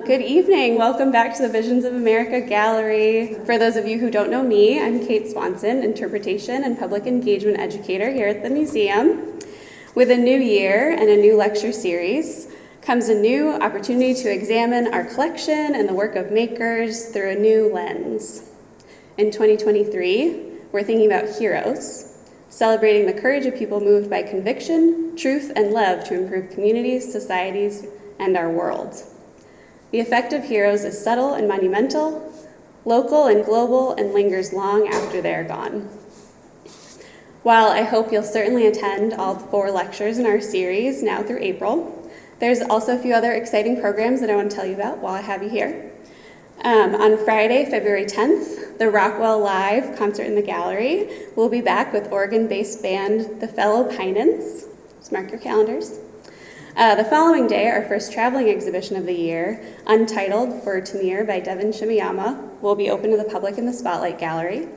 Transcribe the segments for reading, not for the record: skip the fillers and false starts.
Good evening. Welcome back to the Visions of America Gallery. For those of you who don't know me, I'm Kate Swanson, interpretation and public engagement educator here at the museum. With a new year and a new lecture series comes a new opportunity to examine our collection and the work of makers through a new lens. In 2023, we're thinking about heroes, celebrating the courage of people moved by conviction, truth, and love to improve communities, societies, and our world. The effect of heroes is subtle and monumental, local and global, and lingers long after they are gone. While I hope you'll certainly attend all 4 lectures in our series now through April, there's also a few other exciting programs that I want to tell you about while I have you here. On Friday, February 10th, the Rockwell Live concert in the gallery will be back with Oregon-based band The Fellow Pinans. Just mark your calendars. The following day, our first traveling exhibition of the year, Untitled for Tamir by Devin Shimiyama, will be open to the public in the Spotlight Gallery.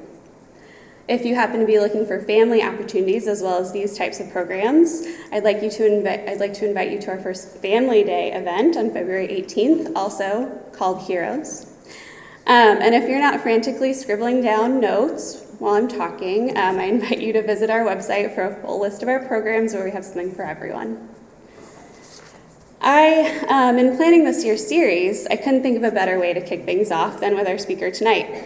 If you happen to be looking for family opportunities as well as these types of programs, I'd like to invite you to our first Family Day event on February 18th, also called Heroes. And if you're not frantically scribbling down notes while I'm talking, I invite you to visit our website for a full list of our programs where we have something for everyone. In planning this year's series, I couldn't think of a better way to kick things off than with our speaker tonight.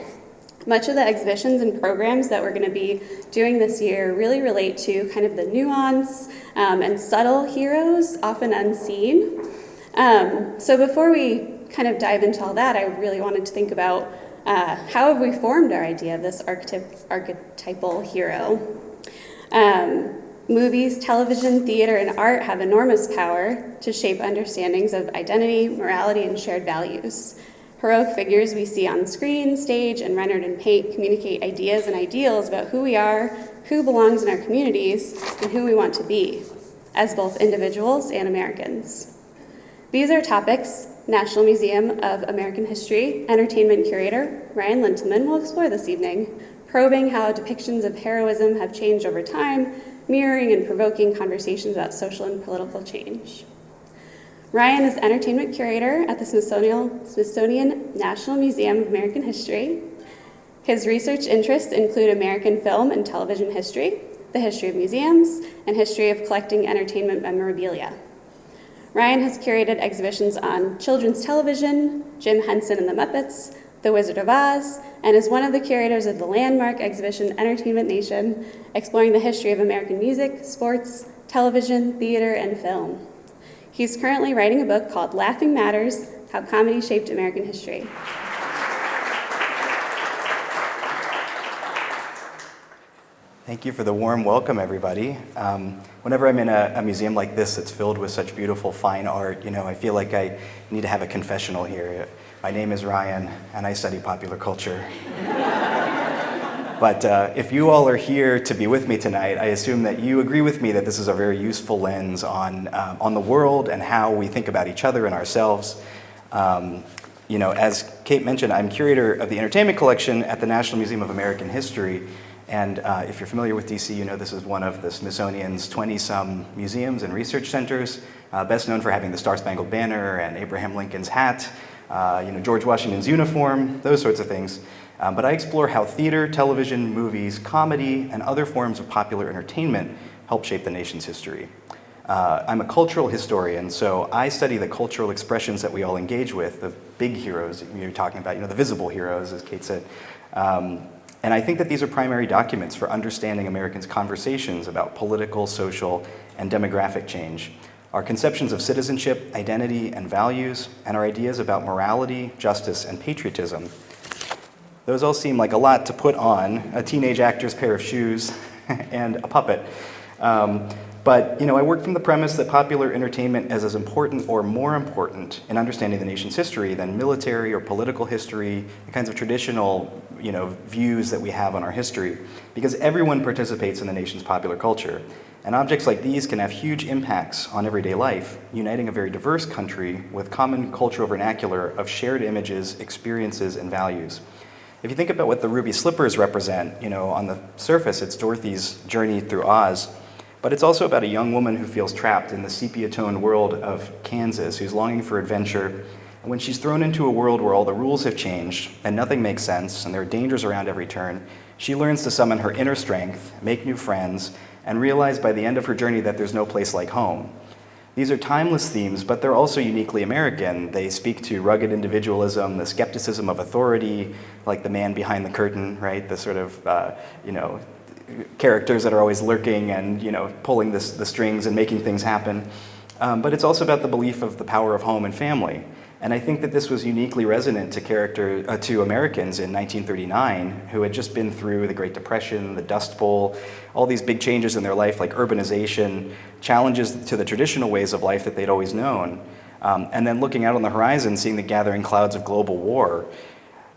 Much of the exhibitions and programs that we're going to be doing this year really relate to kind of the nuance and subtle heroes, often unseen. So before we kind of dive into all that, I really wanted to think about how have we formed our idea of this archetypal hero. Movies, television, theater, and art have enormous power to shape understandings of identity, morality, and shared values. Heroic figures we see on screen, stage, and rendered in paint communicate ideas and ideals about who we are, who belongs in our communities, and who we want to be, as both individuals and Americans. These are topics National Museum of American History entertainment curator Ryan Lintelman will explore this evening, probing how depictions of heroism have changed over time, mirroring and provoking conversations about social and political change. Ryan is entertainment curator at the Smithsonian National Museum of American History. His research interests include American film and television history, the history of museums, and history of collecting entertainment memorabilia. Ryan has curated exhibitions on children's television, Jim Henson and the Muppets, The Wizard of Oz, and is one of the curators of the landmark exhibition Entertainment Nation, exploring the history of American music, sports, television, theater, and film. He's currently writing a book called Laughing Matters: How Comedy Shaped American History. Thank you for the warm welcome, everybody. Whenever I'm in a museum like this that's filled with such beautiful fine art, I feel like I need to have a confessional here. My name is Ryan, and I study popular culture. But if you all are here to be with me tonight, I assume that you agree with me that this is a very useful lens on the world and how we think about each other and ourselves. As Kate mentioned, I'm curator of the entertainment collection at the National Museum of American History. And if you're familiar with DC, you know this is one of the Smithsonian's 20-some museums and research centers, best known for having the Star-Spangled Banner and Abraham Lincoln's hat, George Washington's uniform, those sorts of things. But I explore how theater, television, movies, comedy, and other forms of popular entertainment help shape the nation's history. I'm a cultural historian, so I study the cultural expressions that we all engage with, the big heroes you're talking about, the visible heroes, as Kate said. And I think that these are primary documents for understanding Americans' conversations about political, social, and demographic change, our conceptions of citizenship, identity, and values, and our ideas about morality, justice, and patriotism. Those all seem like a lot to put on a teenage actor's pair of shoes and a puppet. But I work from the premise that popular entertainment is as important or more important in understanding the nation's history than military or political history, the kinds of traditional views that we have on our history, because everyone participates in the nation's popular culture. And objects like these can have huge impacts on everyday life, uniting a very diverse country with common cultural vernacular of shared images, experiences, and values. If you think about what the ruby slippers represent, on the surface it's Dorothy's journey through Oz, but it's also about a young woman who feels trapped in the sepia-toned world of Kansas, who's longing for adventure, When she's thrown into a world where all the rules have changed and nothing makes sense and there are dangers around every turn, she learns to summon her inner strength, make new friends, and realize by the end of her journey that there's no place like home. These are timeless themes, but they're also uniquely American. They speak to rugged individualism, the skepticism of authority, like the man behind the curtain, right? The sort of, characters that are always lurking and, pulling the strings and making things happen. But it's also about the belief of the power of home and family. And I think that this was uniquely resonant to Americans in 1939, who had just been through the Great Depression, the Dust Bowl, all these big changes in their life like urbanization, challenges to the traditional ways of life that they'd always known. And then looking out on the horizon, seeing the gathering clouds of global war.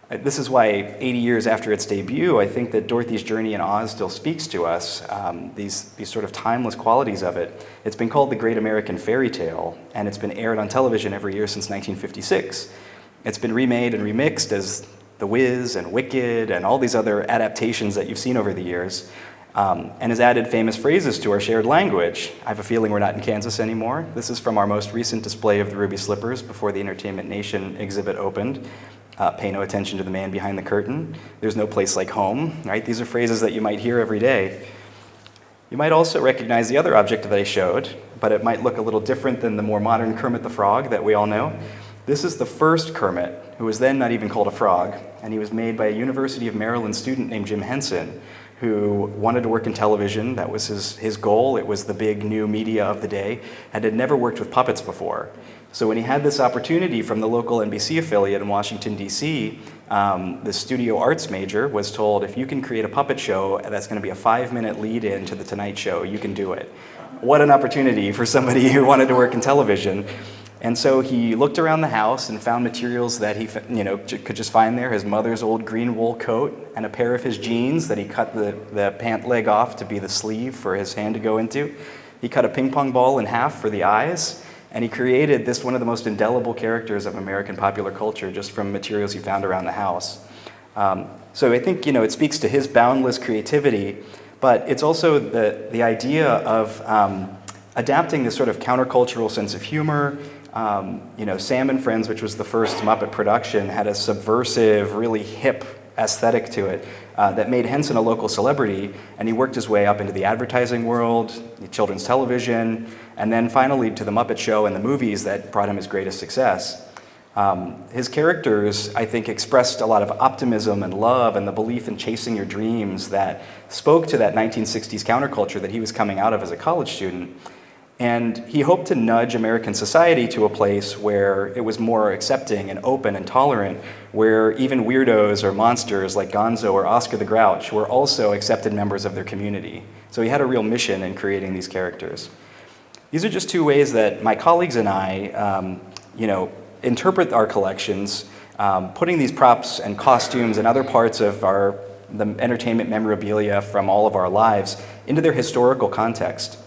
This is why 80 years after its debut, I think that Dorothy's journey in Oz still speaks to us, these sort of timeless qualities of it. It's been called the Great American Fairy Tale, and it's been aired on television every year since 1956. It's been remade and remixed as The Wiz and Wicked and all these other adaptations that you've seen over the years, and has added famous phrases to our shared language. I have a feeling we're not in Kansas anymore. This is from our most recent display of the Ruby Slippers before the Entertainment Nation exhibit opened. Pay no attention to the man behind the curtain. There's no place like home, right? These are phrases that you might hear every day. You might also recognize the other object that I showed, but it might look a little different than the more modern Kermit the Frog that we all know. This is the first Kermit, who was then not even called a frog, and he was made by a University of Maryland student named Jim Henson, who wanted to work in television. That was his goal. It was the big new media of the day, and had never worked with puppets before. So when he had this opportunity from the local NBC affiliate in Washington, D.C., the studio arts major was told, if you can create a puppet show that's going to be a 5-minute lead-in to The Tonight Show, you can do it. What an opportunity for somebody who wanted to work in television. And so he looked around the house and found materials that he could just find there, his mother's old green wool coat and a pair of his jeans that he cut the pant leg off to be the sleeve for his hand to go into. He cut a ping pong ball in half for the eyes. And he created one of the most indelible characters of American popular culture just from materials he found around the house. So I think, it speaks to his boundless creativity, but it's also the idea of adapting this sort of countercultural sense of humor. Sam and Friends, which was the first Muppet production, had a subversive, really hip aesthetic to it that made Henson a local celebrity, and he worked his way up into the advertising world, children's television, and then finally to the Muppet Show and the movies that brought him his greatest success. His characters, I think, expressed a lot of optimism and love and the belief in chasing your dreams that spoke to that 1960s counterculture that he was coming out of as a college student. And he hoped to nudge American society to a place where it was more accepting and open and tolerant, where even weirdos or monsters like Gonzo or Oscar the Grouch were also accepted members of their community. So he had a real mission in creating these characters. These are just two ways that my colleagues and I, interpret our collections, putting these props and costumes and other parts of the entertainment memorabilia from all of our lives into their historical context.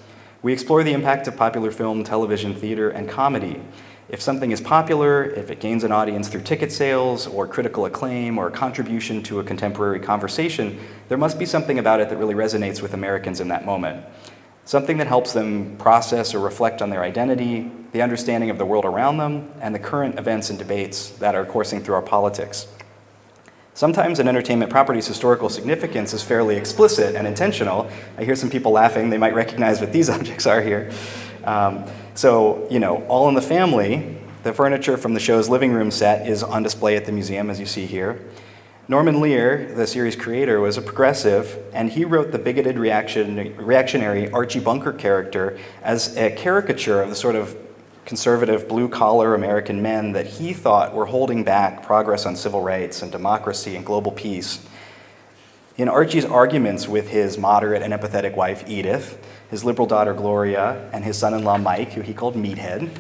We explore the impact of popular film, television, theater, and comedy. If something is popular, if it gains an audience through ticket sales or critical acclaim or a contribution to a contemporary conversation, there must be something about it that really resonates with Americans in that moment. Something that helps them process or reflect on their identity, the understanding of the world around them, and the current events and debates that are coursing through our politics. Sometimes an entertainment property's historical significance is fairly explicit and intentional. I hear some people laughing. They might recognize what these objects are here. All in the Family, the furniture from the show's living room set is on display at the museum, as you see here. Norman Lear, the series creator, was a progressive, and he wrote the bigoted reactionary Archie Bunker character as a caricature of the sort of conservative, blue-collar American men that he thought were holding back progress on civil rights and democracy and global peace. In Archie's arguments with his moderate and empathetic wife, Edith, his liberal daughter, Gloria, and his son-in-law, Mike, who he called Meathead,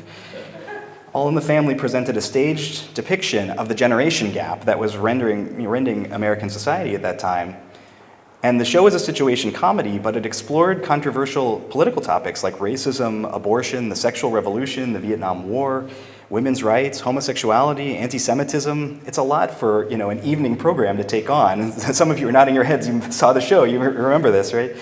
All in the Family presented a staged depiction of the generation gap that was rending American society at that time. And the show is a situation comedy, but it explored controversial political topics like racism, abortion, the sexual revolution, the Vietnam War, women's rights, homosexuality, anti-Semitism. It's a lot for an evening program to take on. And some of you are nodding your heads. You saw the show. You remember this, right?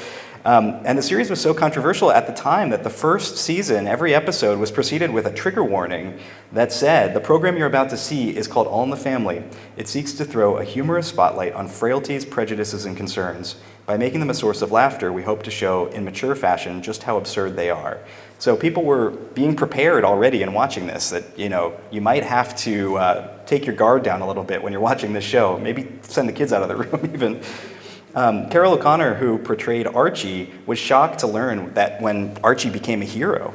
And the series was so controversial at the time that the first season, every episode was preceded with a trigger warning that said, the program you're about to see is called All in the Family. It seeks to throw a humorous spotlight on frailties, prejudices, and concerns. By making them a source of laughter, we hope to show in mature fashion just how absurd they are. So people were being prepared already in watching this, that you might have to take your guard down a little bit when you're watching this show, maybe send the kids out of the room even. Carol O'Connor, who portrayed Archie, was shocked to learn that when Archie became a hero,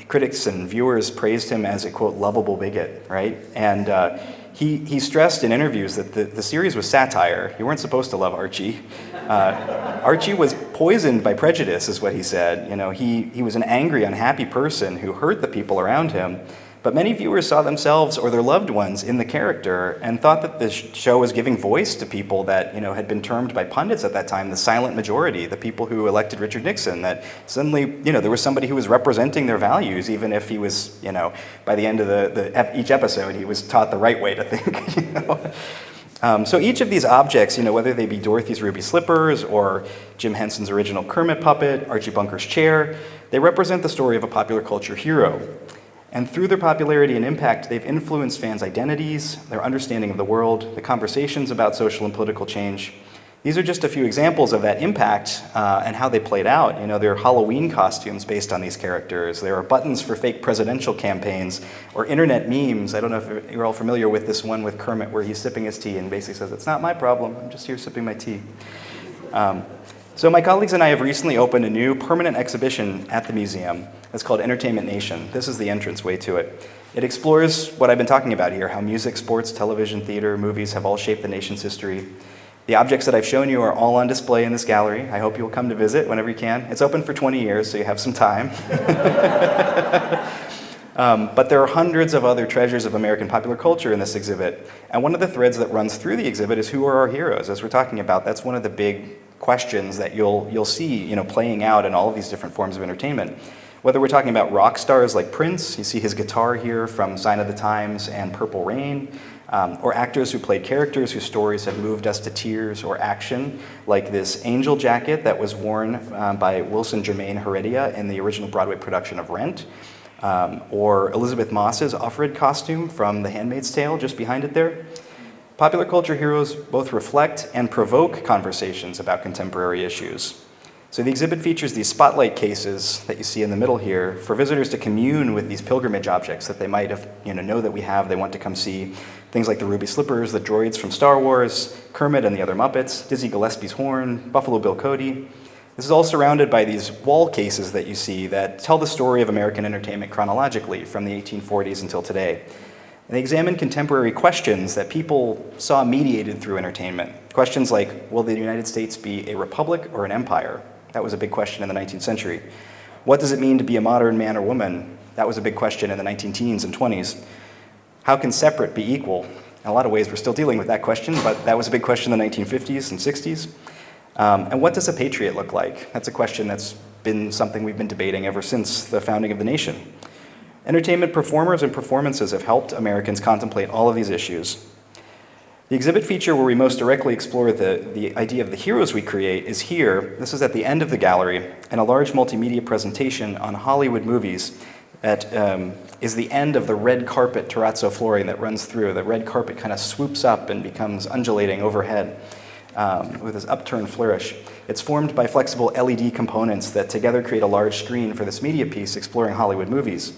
critics and viewers praised him as a, quote, lovable bigot, right? And he stressed in interviews that the series was satire. You weren't supposed to love Archie. Archie was poisoned by prejudice, is what he said. He was an angry, unhappy person who hurt the people around him. But many viewers saw themselves or their loved ones in the character and thought that this show was giving voice to people that had been termed by pundits at that time the silent majority, the people who elected Richard Nixon, that suddenly there was somebody who was representing their values, even if he was, by the end of each episode, he was taught the right way to think. So each of these objects, whether they be Dorothy's ruby slippers or Jim Henson's original Kermit puppet, Archie Bunker's chair, they represent the story of a popular culture hero. And through their popularity and impact, they've influenced fans' identities, their understanding of the world, the conversations about social and political change. These are just a few examples of that impact and how they played out. There are Halloween costumes based on these characters. There are buttons for fake presidential campaigns or internet memes. I don't know if you're all familiar with this one with Kermit where he's sipping his tea and basically says, "It's not my problem, I'm just here sipping my tea." So my colleagues and I have recently opened a new permanent exhibition at the museum. It's called Entertainment Nation. This is the entranceway to it. It explores what I've been talking about here, how music, sports, television, theater, movies have all shaped the nation's history. The objects that I've shown you are all on display in this gallery. I hope you'll come to visit whenever you can. It's open for 20 years, so you have some time. But there are hundreds of other treasures of American popular culture in this exhibit. And one of the threads that runs through the exhibit is who are our heroes? As we're talking about, that's one of the big questions that you'll see playing out in all of these different forms of entertainment. Whether we're talking about rock stars like Prince, you see his guitar here from Sign of the Times and Purple Rain, or actors who played characters whose stories have moved us to tears or action, like this angel jacket that was worn by Wilson Germain Heredia in the original Broadway production of Rent, or Elizabeth Moss's Offred costume from The Handmaid's Tale, just behind it there. Popular culture heroes both reflect and provoke conversations about contemporary issues. So the exhibit features these spotlight cases that you see in the middle here for visitors to commune with these pilgrimage objects that they might have, know that we have, they want to come see. Things like the ruby slippers, the droids from Star Wars, Kermit and the other Muppets, Dizzy Gillespie's horn, Buffalo Bill Cody. This is all surrounded by these wall cases that you see that tell the story of American entertainment chronologically from the 1840s until today. And they examine contemporary questions that people saw mediated through entertainment. Questions like, will the United States be a republic or an empire? That was a big question in the 19th century. What does it mean to be a modern man or woman? That was a big question in the 19-teens and 20s. How can separate be equal? In a lot of ways, we're still dealing with that question, but that was a big question in the 1950s and 60s. And what does a patriot look like? That's a question that's been something we've been debating ever since the founding of the nation. Entertainment performers and performances have helped Americans contemplate all of these issues. The exhibit feature where we most directly explore the idea of the heroes we create is here. This is at the end of the gallery, and a large multimedia presentation on Hollywood movies that is the end of the red carpet terrazzo flooring that runs through. The red carpet kind of swoops up and becomes undulating overhead with this upturned flourish. It's formed by flexible LED components that together create a large screen for this media piece exploring Hollywood movies.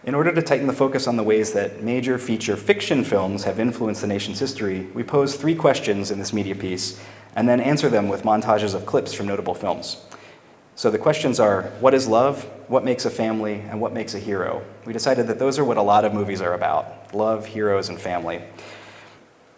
In order to tighten the focus on the ways that major feature fiction films have influenced the nation's history, we pose 3 questions in this media piece and then answer them with montages of clips from notable films. So the questions are, what is love, what makes a family, and what makes a hero? We decided that those are what a lot of movies are about, love, heroes, and family.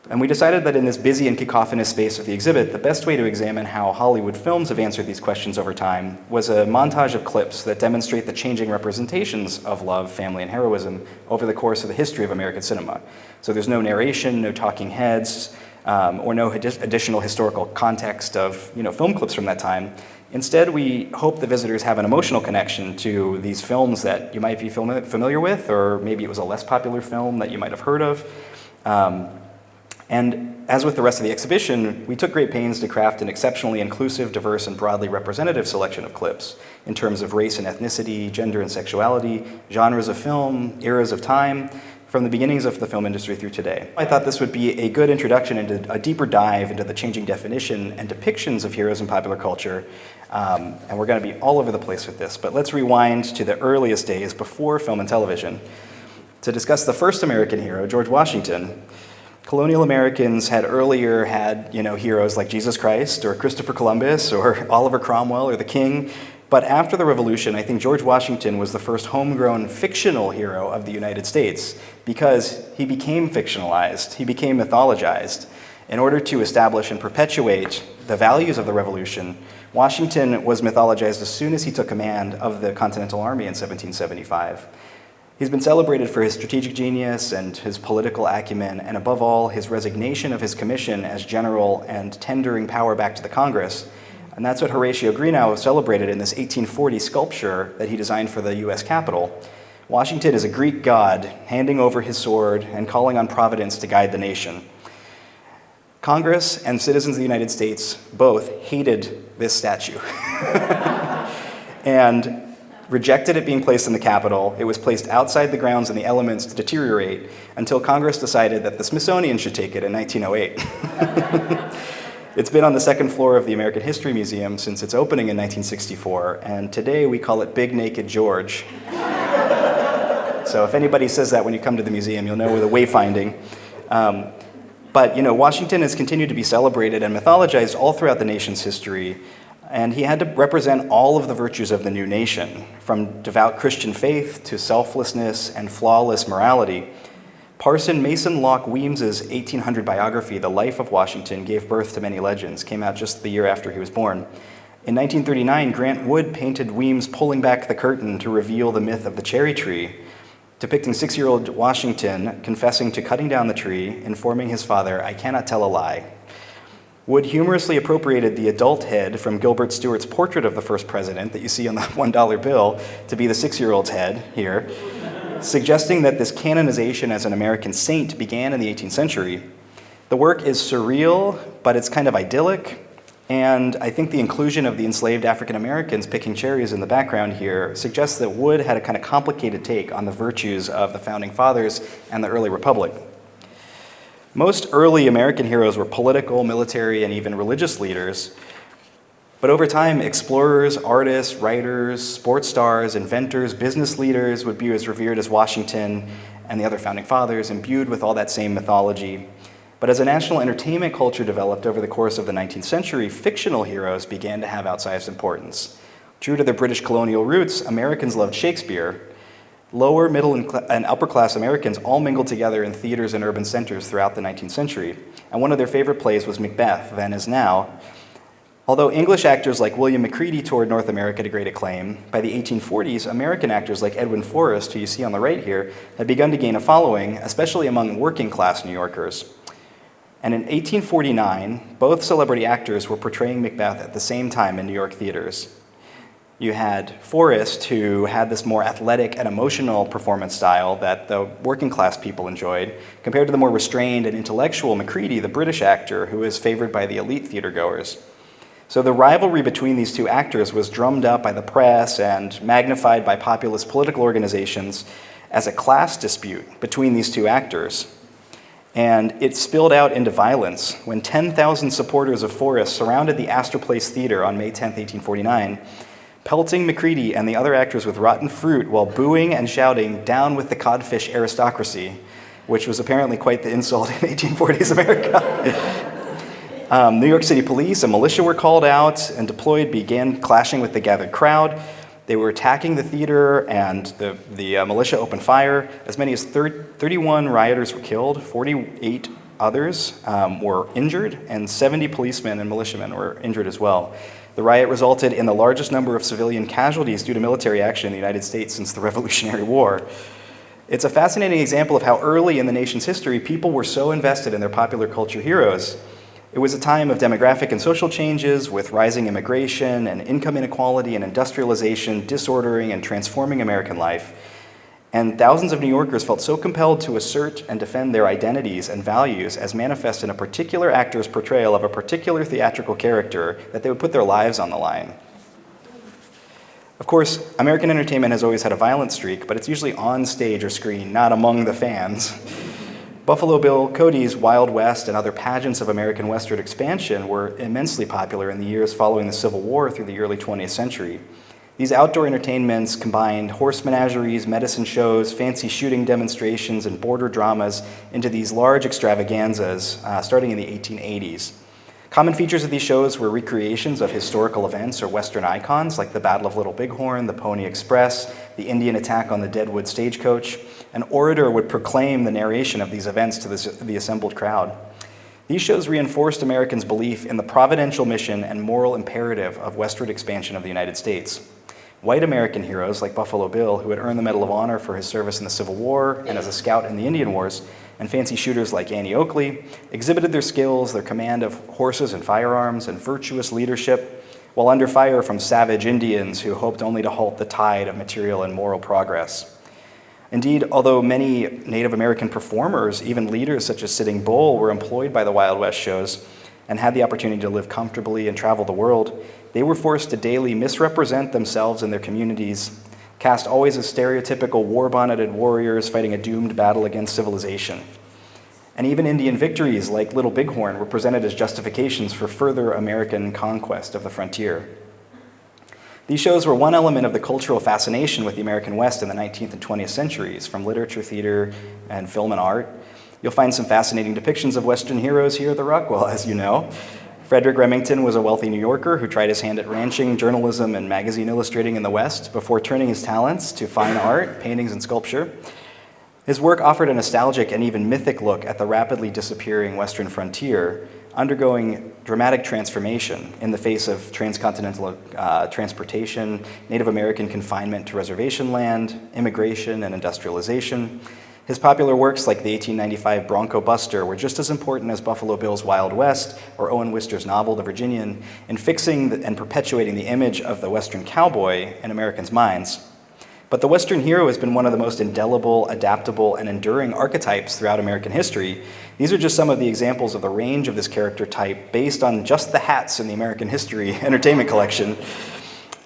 And we decided that in this busy and cacophonous space of the exhibit, the best way to examine how Hollywood films have answered these questions over time was a montage of clips that demonstrate the changing representations of love, family, and heroism over the course of the history of American cinema. So there's no narration, no talking heads, or no additional historical context of film clips from that time. Instead, we hope the visitors have an emotional connection to these films that you might be familiar with, or maybe it was a less popular film that you might have heard of. And as with the rest of the exhibition, we took great pains to craft an exceptionally inclusive, diverse, and broadly representative selection of clips in terms of race and ethnicity, gender and sexuality, genres of film, eras of time, from the beginnings of the film industry through today. I thought this would be a good introduction into a deeper dive into the changing definition and depictions of heroes in popular culture. And we're going to be all over the place with this, but let's rewind to the earliest days before film and television to discuss the first American hero, George Washington. Colonial Americans had earlier had, heroes like Jesus Christ or Christopher Columbus or Oliver Cromwell or the King. But after the Revolution, I think George Washington was the first homegrown fictional hero of the United States because he became fictionalized, he became mythologized. In order to establish and perpetuate the values of the Revolution, Washington was mythologized as soon as he took command of the Continental Army in 1775. He's been celebrated for his strategic genius and his political acumen, and above all, his resignation of his commission as general and tendering power back to the Congress. And that's what Horatio Greenough celebrated in this 1840 sculpture that he designed for the US Capitol. Washington is a Greek god, handing over his sword and calling on Providence to guide the nation. Congress and citizens of the United States both hated this statue and rejected it being placed in the Capitol. It was placed outside the grounds in the elements to deteriorate until Congress decided that the Smithsonian should take it in 1908. It's been on the second floor of the American History Museum since its opening in 1964, and today we call it Big Naked George. So if anybody says that when you come to the museum, you'll know we're the wayfinding. But Washington has continued to be celebrated and mythologized all throughout the nation's history, and he had to represent all of the virtues of the new nation, from devout Christian faith to selflessness and flawless morality. Parson Mason Locke Weems's 1800 biography, The Life of Washington, gave birth to many legends, came out just the year after he was born. In 1939, Grant Wood painted Weems pulling back the curtain to reveal the myth of the cherry tree, depicting 6-year-old Washington confessing to cutting down the tree, informing his father, "I cannot tell a lie." Wood humorously appropriated the adult head from Gilbert Stuart's portrait of the first president that you see on the $1 bill to be the 6-year-old's head here, suggesting that this canonization as an American saint began in the 18th century. The work is surreal, but it's kind of idyllic, and I think the inclusion of the enslaved African Americans picking cherries in the background here suggests that Wood had a kind of complicated take on the virtues of the Founding Fathers and the early Republic. Most early American heroes were political, military, and even religious leaders. But over time, explorers, artists, writers, sports stars, inventors, business leaders would be as revered as Washington and the other founding fathers, imbued with all that same mythology. But as a national entertainment culture developed over the course of the 19th century, fictional heroes began to have outsized importance. True to their British colonial roots, Americans loved Shakespeare. Lower, middle, and upper class Americans all mingled together in theaters and urban centers throughout the 19th century. And one of their favorite plays was Macbeth, then as now. Although English actors like William McCready toured North America to great acclaim, by the 1840s, American actors like Edwin Forrest, who you see on the right here, had begun to gain a following, especially among working-class New Yorkers. And in 1849, both celebrity actors were portraying Macbeth at the same time in New York theaters. You had Forrest, who had this more athletic and emotional performance style that the working-class people enjoyed, compared to the more restrained and intellectual Macready, the British actor, who was favored by the elite theatergoers. So the rivalry between these two actors was drummed up by the press and magnified by populist political organizations as a class dispute between these two actors. And it spilled out into violence when 10,000 supporters of Forrest surrounded the Astor Place Theater on May 10, 1849, pelting Macready and the other actors with rotten fruit while booing and shouting, "Down with the codfish aristocracy," which was apparently quite the insult in 1840s America. New York City police and militia were called out and deployed, began clashing with the gathered crowd. They were attacking the theater, and the militia opened fire. As many as 31 rioters were killed, 48 others were injured, and 70 policemen and militiamen were injured as well. The riot resulted in the largest number of civilian casualties due to military action in the United States since the Revolutionary War. It's a fascinating example of how early in the nation's history people were so invested in their popular culture heroes. It was a time of demographic and social changes with rising immigration and income inequality and industrialization disordering and transforming American life. And thousands of New Yorkers felt so compelled to assert and defend their identities and values as manifest in a particular actor's portrayal of a particular theatrical character that they would put their lives on the line. Of course, American entertainment has always had a violent streak, but it's usually on stage or screen, not among the fans. Buffalo Bill Cody's Wild West and other pageants of American westward expansion were immensely popular in the years following the Civil War through the early 20th century. These outdoor entertainments combined horse menageries, medicine shows, fancy shooting demonstrations, and border dramas into these large extravaganzas starting in the 1880s. Common features of these shows were recreations of historical events or Western icons like the Battle of Little Bighorn, the Pony Express, the Indian attack on the Deadwood stagecoach. An orator would proclaim the narration of these events to the assembled crowd. These shows reinforced Americans' belief in the providential mission and moral imperative of westward expansion of the United States. White American heroes like Buffalo Bill, who had earned the Medal of Honor for his service in the Civil War and as a scout in the Indian Wars, and fancy shooters like Annie Oakley, exhibited their skills, their command of horses and firearms, and virtuous leadership, while under fire from savage Indians who hoped only to halt the tide of material and moral progress. Indeed, although many Native American performers, even leaders such as Sitting Bull, were employed by the Wild West shows and had the opportunity to live comfortably and travel the world, they were forced to daily misrepresent themselves and their communities, cast always as stereotypical war-bonneted warriors fighting a doomed battle against civilization. And even Indian victories like Little Bighorn were presented as justifications for further American conquest of the frontier. These shows were one element of the cultural fascination with the American West in the 19th and 20th centuries, from literature, theater, and film and art. You'll find some fascinating depictions of Western heroes here at the Rockwell, as you know. Frederick Remington was a wealthy New Yorker who tried his hand at ranching, journalism, and magazine illustrating in the West before turning his talents to fine art, paintings, and sculpture. His work offered a nostalgic and even mythic look at the rapidly disappearing Western frontier, undergoing dramatic transformation in the face of transcontinental transportation, Native American confinement to reservation land, immigration, and industrialization. His popular works like the 1895 Bronco Buster were just as important as Buffalo Bill's Wild West or Owen Wister's novel The Virginian in fixing and perpetuating the image of the Western cowboy in Americans' minds. But the Western hero has been one of the most indelible, adaptable, and enduring archetypes throughout American history. These are just some of the examples of the range of this character type based on just the hats in the American History Entertainment Collection.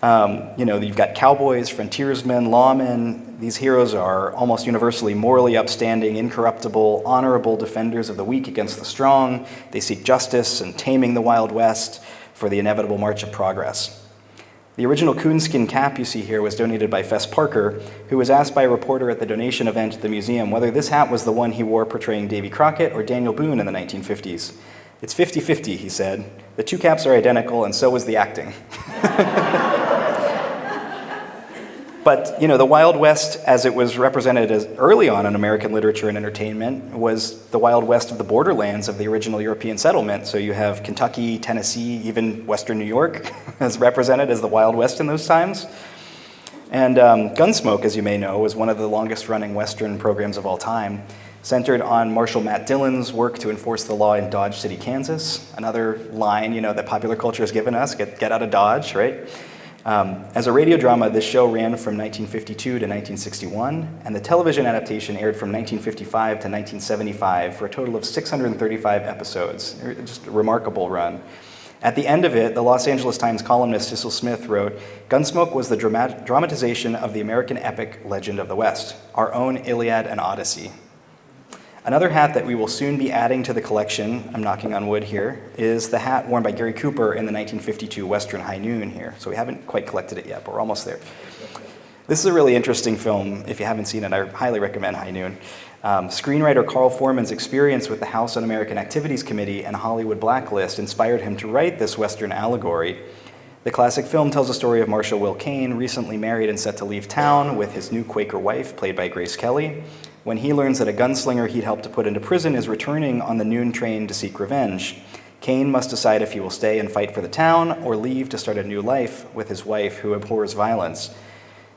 You've got cowboys, frontiersmen, lawmen. These heroes are almost universally morally upstanding, incorruptible, honorable defenders of the weak against the strong. They seek justice and taming the Wild West for the inevitable march of progress. The original coonskin cap you see here was donated by Fess Parker, who was asked by a reporter at the donation event at the museum whether this hat was the one he wore portraying Davy Crockett or Daniel Boone in the 1950s. It's 50-50, he said. The two caps are identical, and so was the acting. But, the Wild West, as it was represented as early on in American literature and entertainment, was the Wild West of the borderlands of the original European settlement. So you have Kentucky, Tennessee, even Western New York as represented as the Wild West in those times. And Gunsmoke, as you may know, was one of the longest-running Western programs of all time, centered on Marshal Matt Dillon's work to enforce the law in Dodge City, Kansas. Another line, that popular culture has given us, get out of Dodge, right? As a radio drama, this show ran from 1952 to 1961, and the television adaptation aired from 1955 to 1975 for a total of 635 episodes. Just a remarkable run. At the end of it, the Los Angeles Times columnist Cecil Smith wrote, "Gunsmoke was the dramatization of the American epic legend of the West, our own Iliad and Odyssey." Another hat that we will soon be adding to the collection, I'm knocking on wood here, is the hat worn by Gary Cooper in the 1952 Western High Noon here. So we haven't quite collected it yet, but we're almost there. This is a really interesting film. If you haven't seen it, I highly recommend High Noon. Screenwriter Carl Foreman's experience with the House Un-American Activities Committee and Hollywood Blacklist inspired him to write this Western allegory. The classic film tells the story of Marshal Will Kane, recently married and set to leave town with his new Quaker wife, played by Grace Kelly, when he learns that a gunslinger he'd helped to put into prison is returning on the noon train to seek revenge. Kane must decide if he will stay and fight for the town or leave to start a new life with his wife, who abhors violence.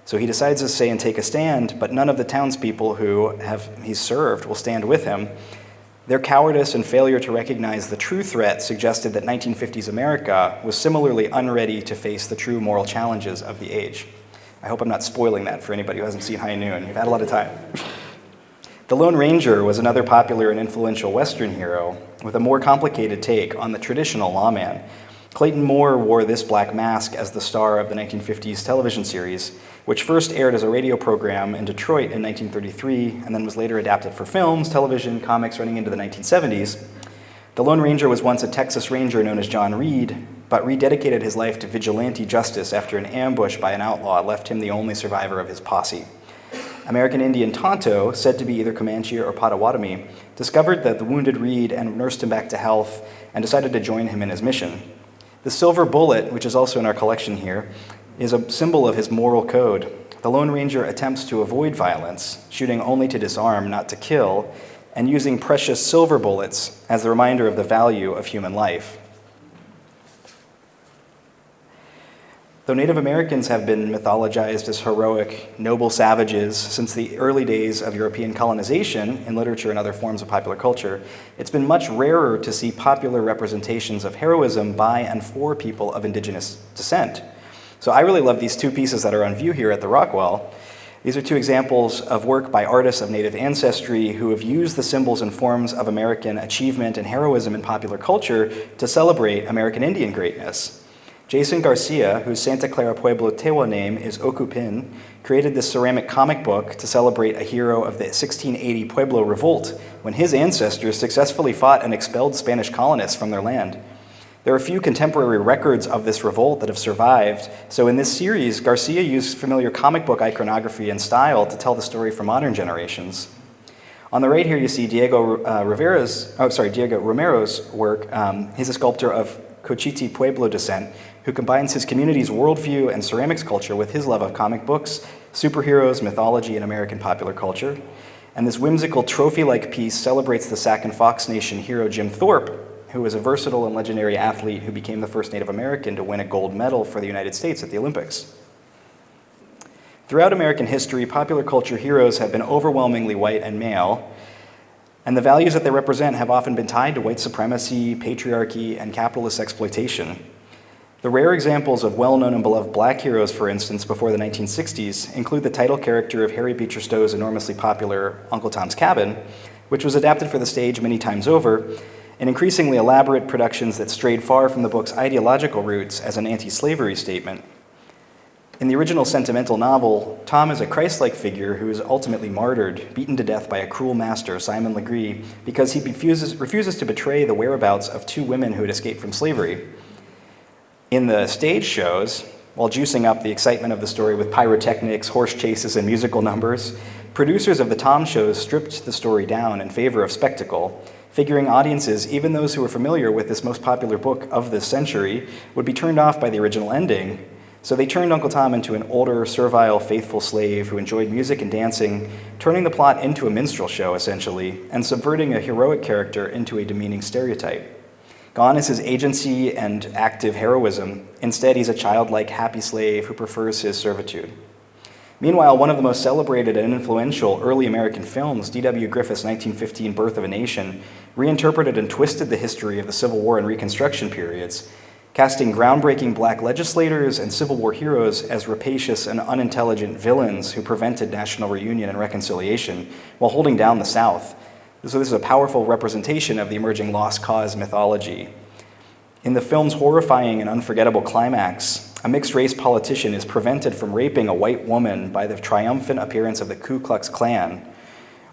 So he decides to stay and take a stand, but none of the townspeople who he's served will stand with him. Their cowardice and failure to recognize the true threat suggested that 1950s America was similarly unready to face the true moral challenges of the age. I hope I'm not spoiling that for anybody who hasn't seen High Noon. You've had a lot of time. The Lone Ranger was another popular and influential Western hero with a more complicated take on the traditional lawman. Clayton Moore wore this black mask as the star of the 1950s television series, which first aired as a radio program in Detroit in 1933 and then was later adapted for films, television, comics running into the 1970s. The Lone Ranger was once a Texas Ranger known as John Reed, but rededicated his life to vigilante justice after an ambush by an outlaw left him the only survivor of his posse. American Indian Tonto, said to be either Comanche or Potawatomi, discovered that the wounded Reed and nursed him back to health and decided to join him in his mission. The silver bullet, which is also in our collection here, is a symbol of his moral code. The Lone Ranger attempts to avoid violence, shooting only to disarm, not to kill, and using precious silver bullets as a reminder of the value of human life. Though Native Americans have been mythologized as heroic, noble savages since the early days of European colonization in literature and other forms of popular culture, it's been much rarer to see popular representations of heroism by and for people of indigenous descent. So I really love these two pieces that are on view here at the Rockwell. These are two examples of work by artists of Native ancestry who have used the symbols and forms of American achievement and heroism in popular culture to celebrate American Indian greatness. Jason Garcia, whose Santa Clara Pueblo Tewa name is Okupin, created this ceramic comic book to celebrate a hero of the 1680 Pueblo Revolt, when his ancestors successfully fought and expelled Spanish colonists from their land. There are few contemporary records of this revolt that have survived, so in this series, Garcia used familiar comic book iconography and style to tell the story for modern generations. On the right here, you see Diego Romero's work. He's a sculptor of Cochiti Pueblo descent who combines his community's worldview and ceramics culture with his love of comic books, superheroes, mythology, and American popular culture. And this whimsical trophy-like piece celebrates the Sac and Fox Nation hero Jim Thorpe, who was a versatile and legendary athlete who became the first Native American to win a gold medal for the United States at the Olympics. Throughout American history, popular culture heroes have been overwhelmingly white and male, and the values that they represent have often been tied to white supremacy, patriarchy, and capitalist exploitation. The rare examples of well-known and beloved black heroes, for instance, before the 1960s, include the title character of Harry Beecher Stowe's enormously popular Uncle Tom's Cabin, which was adapted for the stage many times over, and increasingly elaborate productions that strayed far from the book's ideological roots as an anti-slavery statement. In the original sentimental novel, Tom is a Christ-like figure who is ultimately martyred, beaten to death by a cruel master, Simon Legree, because he refuses to betray the whereabouts of two women who had escaped from slavery. In the stage shows, while juicing up the excitement of the story with pyrotechnics, horse chases, and musical numbers, producers of the Tom shows stripped the story down in favor of spectacle, figuring audiences, even those who were familiar with this most popular book of this century, would be turned off by the original ending. So they turned Uncle Tom into an older, servile, faithful slave who enjoyed music and dancing, turning the plot into a minstrel show, essentially, and subverting a heroic character into a demeaning stereotype. Gone is his agency and active heroism. Instead, he's a childlike, happy slave who prefers his servitude. Meanwhile, one of the most celebrated and influential early American films, D.W. Griffith's 1915 Birth of a Nation, reinterpreted and twisted the history of the Civil War and Reconstruction periods, casting groundbreaking black legislators and Civil War heroes as rapacious and unintelligent villains who prevented national reunion and reconciliation while holding down the South. So this is a powerful representation of the emerging lost cause mythology. In the film's horrifying and unforgettable climax, a mixed-race politician is prevented from raping a white woman by the triumphant appearance of the Ku Klux Klan,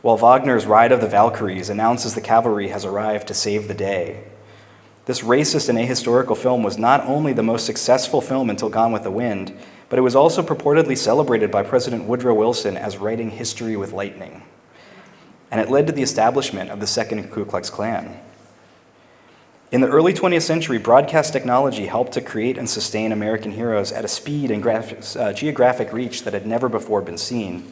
while Wagner's Ride of the Valkyries announces the cavalry has arrived to save the day. This racist and ahistorical film was not only the most successful film until Gone with the Wind, but it was also purportedly celebrated by President Woodrow Wilson as writing history with lightning. And it led to the establishment of the Second Ku Klux Klan. In the early 20th century, broadcast technology helped to create and sustain American heroes at a speed and geographic reach that had never before been seen.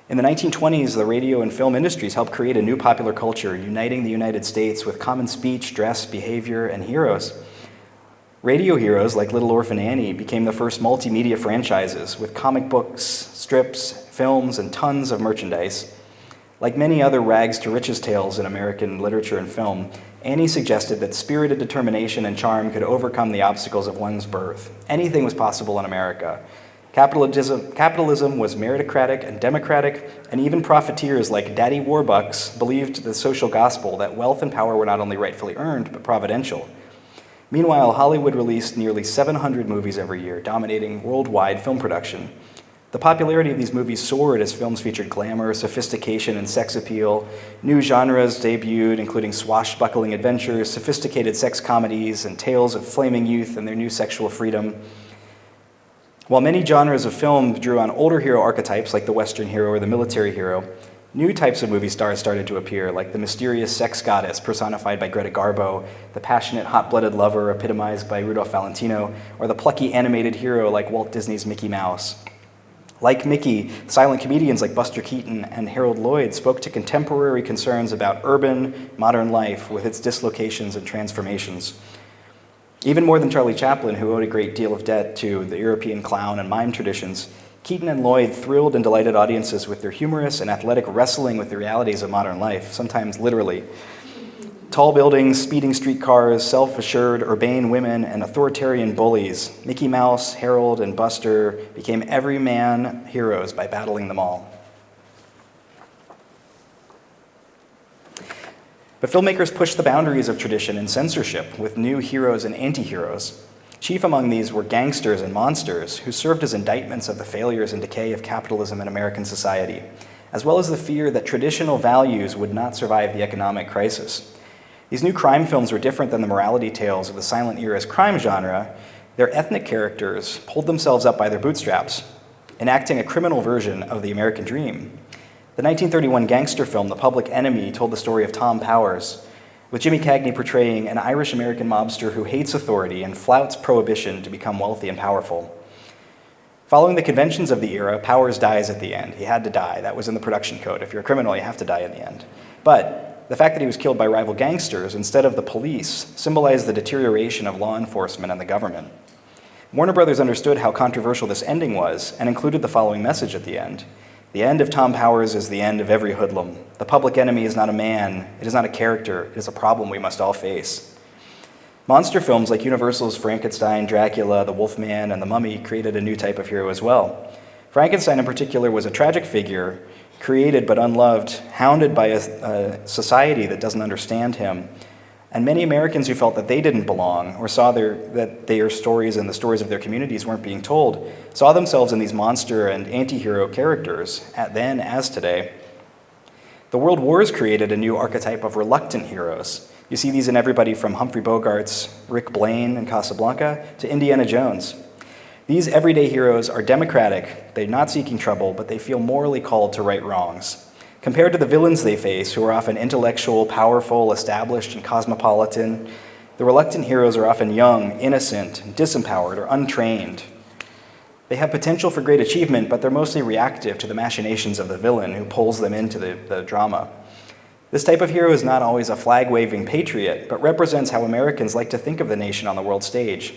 In the 1920s, the radio and film industries helped create a new popular culture, uniting the United States with common speech, dress, behavior, and heroes. Radio heroes like Little Orphan Annie became the first multimedia franchises with comic books, strips, films, and tons of merchandise. Like many other rags to riches tales in American literature and film, Annie suggested that spirited determination and charm could overcome the obstacles of one's birth. Anything was possible in America. Capitalism was meritocratic and democratic, and even profiteers like Daddy Warbucks believed the social gospel that wealth and power were not only rightfully earned, but providential. Meanwhile, Hollywood released nearly 700 movies every year, dominating worldwide film production. The popularity of these movies soared as films featured glamour, sophistication, and sex appeal. New genres debuted, including swashbuckling adventures, sophisticated sex comedies, and tales of flaming youth and their new sexual freedom. While many genres of film drew on older hero archetypes like the Western hero or the military hero, new types of movie stars started to appear, like the mysterious sex goddess personified by Greta Garbo, the passionate, hot-blooded lover epitomized by Rudolph Valentino, or the plucky animated hero like Walt Disney's Mickey Mouse. Like Mickey, silent comedians like Buster Keaton and Harold Lloyd spoke to contemporary concerns about urban, modern life with its dislocations and transformations. Even more than Charlie Chaplin, who owed a great deal of debt to the European clown and mime traditions, Keaton and Lloyd thrilled and delighted audiences with their humorous and athletic wrestling with the realities of modern life, sometimes literally. Tall buildings, speeding streetcars, self-assured, urbane women, and authoritarian bullies, Mickey Mouse, Harold, and Buster became everyman heroes by battling them all. But filmmakers pushed the boundaries of tradition and censorship with new heroes and anti-heroes. Chief among these were gangsters and monsters who served as indictments of the failures and decay of capitalism in American society, as well as the fear that traditional values would not survive the economic crisis. These new crime films were different than the morality tales of the silent era's crime genre. Their ethnic characters pulled themselves up by their bootstraps, enacting a criminal version of the American dream. The 1931 gangster film, The Public Enemy, told the story of Tom Powers, with Jimmy Cagney portraying an Irish-American mobster who hates authority and flouts prohibition to become wealthy and powerful. Following the conventions of the era, Powers dies at the end. He had to die. That was in the production code. If you're a criminal, you have to die in the end. But the fact that he was killed by rival gangsters instead of the police symbolized the deterioration of law enforcement and the government. Warner Brothers understood how controversial this ending was and included the following message at the end. The end of Tom Powers is the end of every hoodlum. The public enemy is not a man, it is not a character, it is a problem we must all face. Monster films like Universal's Frankenstein, Dracula, The Wolfman, and The Mummy created a new type of hero as well. Frankenstein in particular was a tragic figure, created but unloved, hounded by a society that doesn't understand him. And many Americans who felt that they didn't belong or saw that their stories and the stories of their communities weren't being told saw themselves in these monster and anti-hero characters, then as today. The World Wars created a new archetype of reluctant heroes. You see these in everybody from Humphrey Bogart's Rick Blaine in Casablanca to Indiana Jones. These everyday heroes are democratic, they're not seeking trouble, but they feel morally called to right wrongs. Compared to the villains they face, who are often intellectual, powerful, established, and cosmopolitan, the reluctant heroes are often young, innocent, disempowered, or untrained. They have potential for great achievement, but they're mostly reactive to the machinations of the villain who pulls them into the drama. This type of hero is not always a flag-waving patriot, but represents how Americans like to think of the nation on the world stage.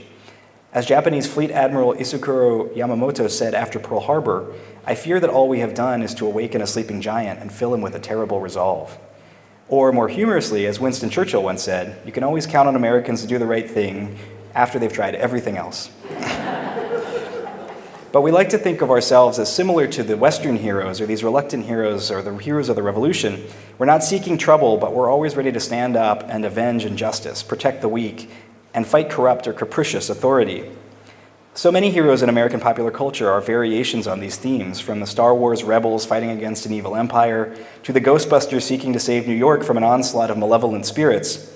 As Japanese Fleet Admiral Isukuro Yamamoto said after Pearl Harbor, "I fear that all we have done is to awaken a sleeping giant and fill him with a terrible resolve." Or more humorously, as Winston Churchill once said, "You can always count on Americans to do the right thing after they've tried everything else." But we like to think of ourselves as similar to the Western heroes or these reluctant heroes or the heroes of the revolution. We're not seeking trouble, but we're always ready to stand up and avenge injustice, protect the weak, and fight corrupt or capricious authority. So many heroes in American popular culture are variations on these themes, from the Star Wars rebels fighting against an evil empire, to the Ghostbusters seeking to save New York from an onslaught of malevolent spirits.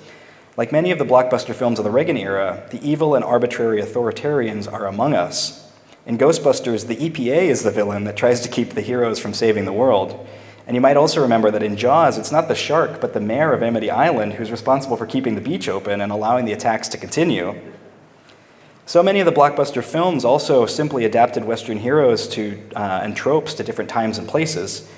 Like many of the blockbuster films of the Reagan era, the evil and arbitrary authoritarians are among us. In Ghostbusters, the EPA is the villain that tries to keep the heroes from saving the world. And you might also remember that in Jaws, it's not the shark, but the mayor of Amity Island who's responsible for keeping the beach open and allowing the attacks to continue. So many of the blockbuster films also simply adapted Western heroes and tropes to different times and places.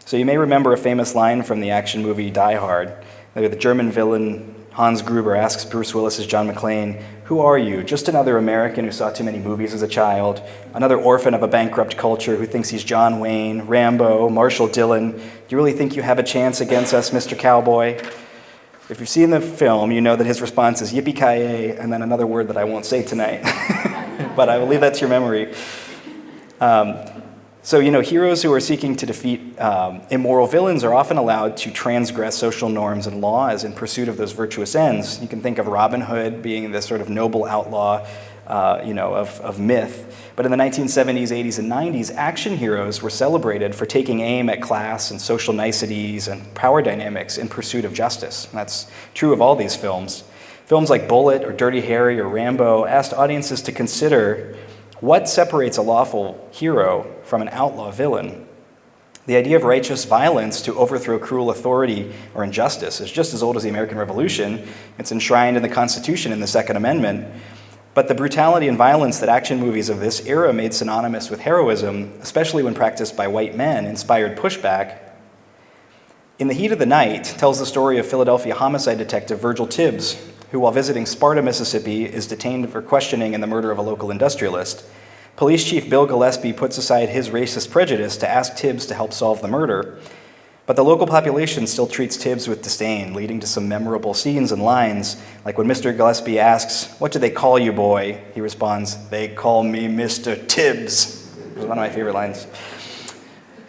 So you may remember a famous line from the action movie Die Hard. The German villain Hans Gruber asks Bruce Willis as John McClane, "Who are you? Just another American who saw too many movies as a child, another orphan of a bankrupt culture who thinks he's John Wayne, Rambo, Marshall Dillon. Do you really think you have a chance against us, Mr. Cowboy?" If you've seen the film, you know that his response is yippee-ki-yay, and then another word that I won't say tonight. But I will leave that to your memory. So, heroes who are seeking to defeat immoral villains are often allowed to transgress social norms and laws in pursuit of those virtuous ends. You can think of Robin Hood being this sort of noble outlaw, of myth. But in the 1970s, 80s, and 90s, action heroes were celebrated for taking aim at class and social niceties and power dynamics in pursuit of justice. And that's true of all these films. Films like Bullitt or Dirty Harry or Rambo asked audiences to consider what separates a lawful hero from an outlaw villain. The idea of righteous violence to overthrow cruel authority or injustice is just as old as the American Revolution. It's enshrined in the Constitution in the Second Amendment. But the brutality and violence that action movies of this era made synonymous with heroism, especially when practiced by white men, inspired pushback. In the Heat of the Night tells the story of Philadelphia homicide detective Virgil Tibbs, who, while visiting Sparta, Mississippi, is detained for questioning in the murder of a local industrialist. Police Chief Bill Gillespie puts aside his racist prejudice to ask Tibbs to help solve the murder. But the local population still treats Tibbs with disdain, leading to some memorable scenes and lines, like when Mr. Gillespie asks, "What do they call you, boy?" He responds, "They call me Mr. Tibbs." It was one of my favorite lines.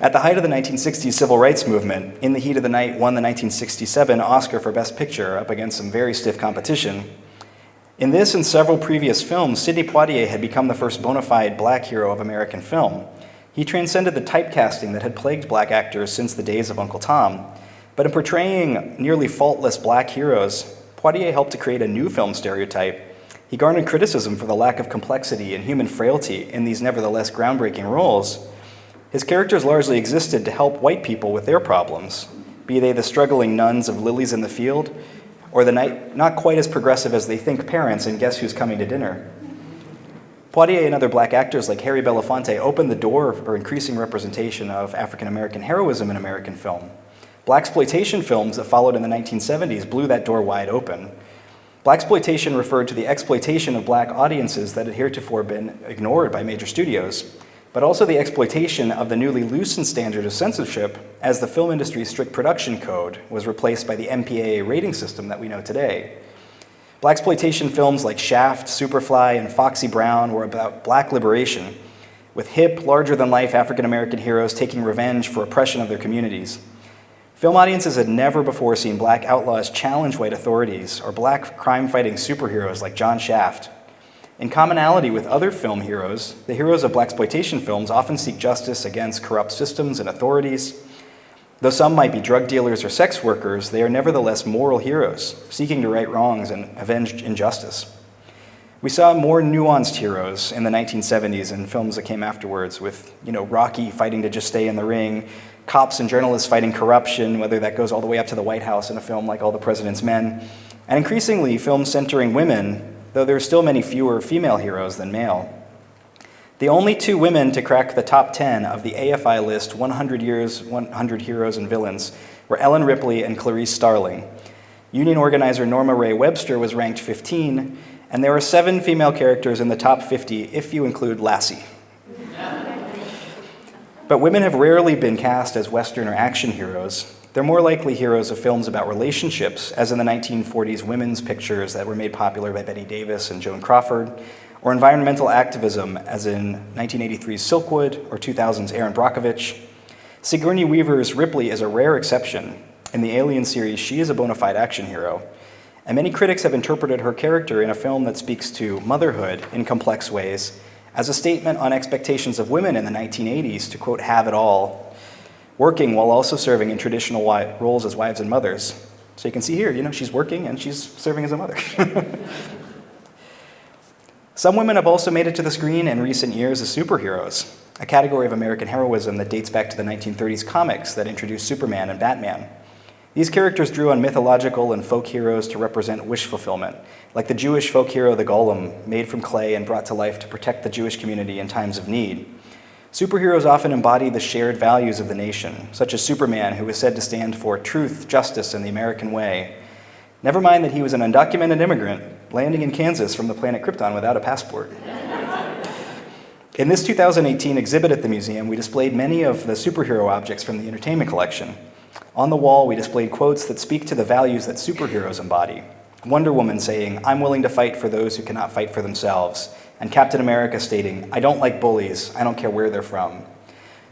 At the height of the 1960s civil rights movement, In the Heat of the Night won the 1967 Oscar for Best Picture up against some very stiff competition. In this and several previous films, Sidney Poitier had become the first bona fide black hero of American film. He transcended the typecasting that had plagued black actors since the days of Uncle Tom. But in portraying nearly faultless black heroes, Poitier helped to create a new film stereotype. He garnered criticism for the lack of complexity and human frailty in these nevertheless groundbreaking roles. His characters largely existed to help white people with their problems, be they the struggling nuns of Lilies in the Field, or the not quite as progressive as they think parents in Guess Who's Coming to Dinner. Poitier and other black actors like Harry Belafonte opened the door for increasing representation of African American heroism in American film. Blaxploitation films that followed in the 1970s blew that door wide open. Blaxploitation referred to the exploitation of black audiences that had heretofore been ignored by major studios, but also the exploitation of the newly loosened standard of censorship as the film industry's strict production code was replaced by the MPAA rating system that we know today. Blaxploitation films like Shaft, Superfly, and Foxy Brown were about black liberation, with hip, larger-than-life African-American heroes taking revenge for oppression of their communities. Film audiences had never before seen black outlaws challenge white authorities or black crime-fighting superheroes like John Shaft. In commonality with other film heroes, the heroes of blaxploitation films often seek justice against corrupt systems and authorities. Though some might be drug dealers or sex workers, they are nevertheless moral heroes, seeking to right wrongs and avenge injustice. We saw more nuanced heroes in the 1970s in films that came afterwards, with Rocky fighting to just stay in the ring, cops and journalists fighting corruption, whether that goes all the way up to the White House in a film like All the President's Men, and increasingly films centering women, though there are still many fewer female heroes than male. The only two women to crack the top 10 of the AFI list 100 Heroes and Villains were Ellen Ripley and Clarice Starling. Union organizer Norma Ray Webster was ranked 15, and there are 7 female characters in the top 50 if you include Lassie. But women have rarely been cast as Western or action heroes. They're more likely heroes of films about relationships, as in the 1940s women's pictures that were made popular by Betty Davis and Joan Crawford, or environmental activism, as in 1983's Silkwood or 2000's Erin Brockovich. Sigourney Weaver's Ripley is a rare exception. In the Alien series, she is a bona fide action hero, and many critics have interpreted her character in a film that speaks to motherhood in complex ways as a statement on expectations of women in the 1980s to, quote, have it all, working while also serving in traditional roles as wives and mothers. So you can see here, she's working and she's serving as a mother. Some women have also made it to the screen in recent years as superheroes, a category of American heroism that dates back to the 1930s comics that introduced Superman and Batman. These characters drew on mythological and folk heroes to represent wish fulfillment, like the Jewish folk hero the Golem, made from clay and brought to life to protect the Jewish community in times of need. Superheroes often embody the shared values of the nation, such as Superman, who is said to stand for truth, justice, and the American way. Never mind that he was an undocumented immigrant landing in Kansas from the planet Krypton without a passport. In this 2018 exhibit at the museum, we displayed many of the superhero objects from the entertainment collection. On the wall, we displayed quotes that speak to the values that superheroes embody. Wonder Woman saying, "I'm willing to fight for those who cannot fight for themselves," and Captain America stating, "I don't like bullies, I don't care where they're from."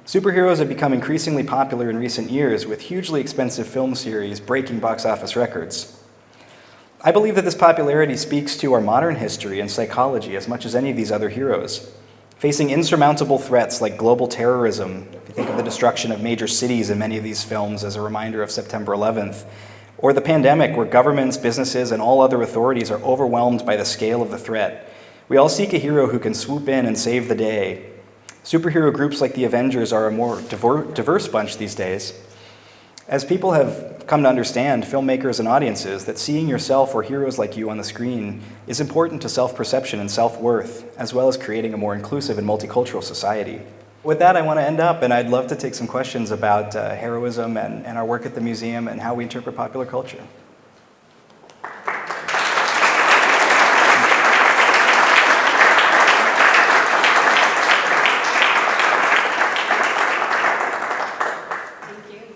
Superheroes have become increasingly popular in recent years, with hugely expensive film series breaking box office records. I believe that this popularity speaks to our modern history and psychology as much as any of these other heroes. Facing insurmountable threats like global terrorism, if you think of the destruction of major cities in many of these films as a reminder of September 11th, or the pandemic where governments, businesses, and all other authorities are overwhelmed by the scale of the threat, we all seek a hero who can swoop in and save the day. Superhero groups like the Avengers are a more diverse bunch these days. As people have come to understand, filmmakers and audiences, that seeing yourself or heroes like you on the screen is important to self-perception and self-worth, as well as creating a more inclusive and multicultural society. With that, I want to end up, and I'd love to take some questions about heroism and our work at the museum and how we interpret popular culture.